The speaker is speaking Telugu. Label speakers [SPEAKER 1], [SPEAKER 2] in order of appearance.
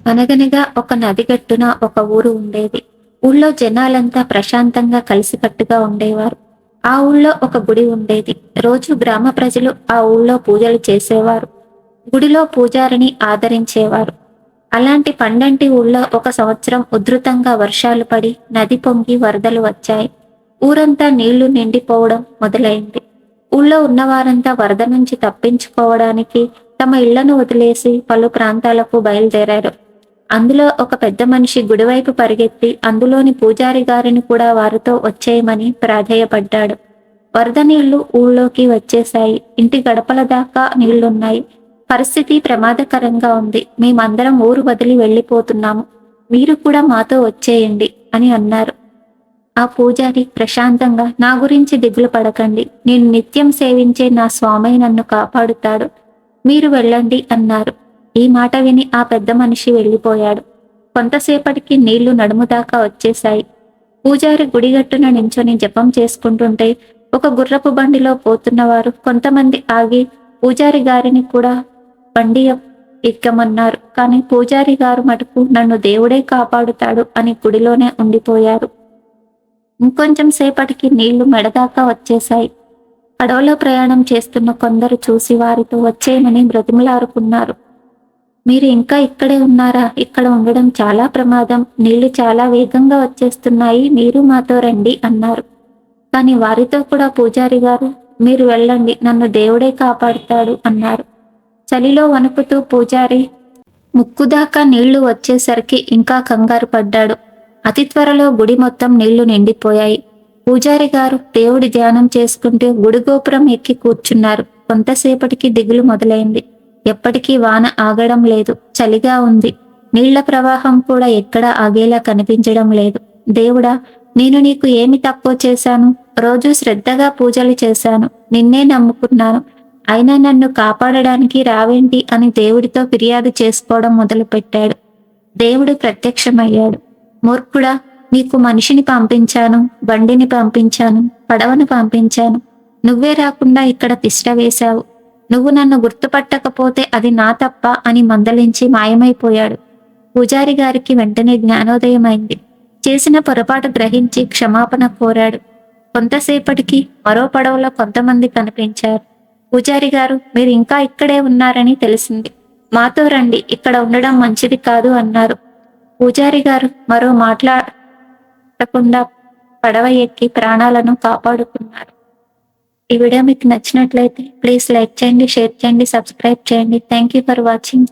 [SPEAKER 1] అనగనగా ఒక నది గట్టున ఒక ఊరు ఉండేది. ఊళ్ళో జనాలంతా ప్రశాంతంగా కలిసికట్టుగా ఉండేవారు. ఆ ఊళ్ళో ఒక గుడి ఉండేది. రోజు గ్రామ ప్రజలు ఆ ఊళ్ళో పూజలు చేసేవారు. గుడిలో పూజారిని ఆదరించేవారు. అలాంటి పండంటి ఊళ్ళో ఒక సంవత్సరం ఉధృతంగా వర్షాలు పడి నది పొంగి వరదలు వచ్చాయి. ఊరంతా నీళ్లు నిండిపోవడం మొదలైంది. ఊళ్ళో ఉన్నవారంతా వరద నుంచి తప్పించుకోవడానికి తమ ఇళ్లను వదిలేసి పలు ప్రాంతాలకు బయలుదేరారు. అందులో ఒక పెద్ద మనిషి గుడివైపు పరిగెత్తి అందులోని పూజారి గారిని కూడా వారితో వచ్చేయమని ప్రాధేయపడ్డాడు. వరద నీళ్లు ఊళ్ళోకి వచ్చేశాయి. ఇంటి గడపల దాకా నీళ్లున్నాయి. పరిస్థితి ప్రమాదకరంగా ఉంది. మేమందరం ఊరు వదిలి వెళ్ళిపోతున్నాము. మీరు కూడా మాతో వచ్చేయండి అని అన్నారు. ఆ పూజారి ప్రశాంతంగా, నా గురించి దిగులు పడకండి. నేను నిత్యం సేవించే నా స్వామి నన్ను కాపాడుతాడు. మీరు వెళ్ళండి అన్నారు. ఈ మాట విని ఆ పెద్ద మనిషి వెళ్ళిపోయాడు. కొంతసేపటికి నీళ్లు నడుము దాకా వచ్చేశాయి. పూజారి గుడిగట్టున నించొని జపం చేసుకుంటుంటే ఒక గుర్రపు బండిలో పోతున్నవారు కొంతమంది ఆగి పూజారి గారిని కూడా బండి ఎక్కమన్నారు. కానీ పూజారి గారు మటుకు నన్ను దేవుడే కాపాడుతాడు అని గుడిలోనే ఉండిపోయారు. ఇంకొంచెం సేపటికి నీళ్లు మెడదాకా వచ్చేశాయి. పడవలో ప్రయాణం చేస్తున్న కొందరు చూసి వారితో వచ్చేయమని బ్రతిమలాడుకున్నారు. మీరు ఇంకా ఇక్కడే ఉన్నారా? ఇక్కడ ఉండడం చాలా ప్రమాదం. నీళ్లు చాలా వేగంగా వచ్చేస్తున్నాయి. మీరు మాతో రండి అన్నారు. కానీ వారితో కూడా పూజారి గారు, మీరు వెళ్ళండి, నన్ను దేవుడే కాపాడుతాడు అన్నారు. చలిలో వణుకుతూ పూజారి ముక్కుదాకా నీళ్లు వచ్చేసరికి ఇంకా కంగారు పడ్డాడు. అతి త్వరలో గుడి మొత్తం నీళ్లు నిండిపోయాయి. పూజారి గారు దేవుడి ధ్యానం చేసుకుంటూ గుడి గోపురం ఎక్కి కూర్చున్నారు. కొంతసేపటికి దిగులు మొదలైంది. ఎప్పటికీ వాన ఆగడం లేదు. చలిగా ఉంది. నీళ్ల ప్రవాహం కూడా ఎక్కడా ఆగేలా కనిపించడం లేదు. దేవుడా, నేను నీకు ఏమి తక్కువ చేశాను? రోజు శ్రద్ధగా పూజలు చేశాను. నిన్నే నమ్ముకున్నాను. అయినా నన్ను కాపాడడానికి రావేంటి అని దేవుడితో ఫిర్యాదు చేసుకోవడం మొదలుపెట్టాడు. దేవుడు ప్రత్యక్షమయ్యాడు. మూర్ఖుడా, నీకు మనిషిని పంపించాను, బండిని పంపించాను, పడవను పంపించాను. నువ్వే రాకుండా ఇక్కడ తిష్ట వేశావు. నువ్వు నన్ను గుర్తుపట్టకపోతే అది నా తప్ప అని మందలించి మాయమైపోయాడు. పూజారి గారికి వెంటనే జ్ఞానోదయమైంది. చేసిన పొరపాటు గ్రహించి క్షమాపణ కోరాడు. కొంతసేపటికి మరో పడవలో కొంతమంది కనిపించారు. పూజారి గారు, మీరు ఇంకా ఇక్కడే ఉన్నారని తెలిసింది. మాతో రండి, ఇక్కడ ఉండడం మంచిది కాదు అన్నారు. పూజారి గారు మరో మాట్లాడకుండా పడవ ఎక్కి ప్రాణాలను కాపాడుకున్నారు. ఈ వీడియో మీకు నచ్చినట్లయితే ప్లీజ్ లైక్ చేయండి, షేర్ చేయండి, సబ్స్క్రైబ్ చేయండి. Thank you for watching.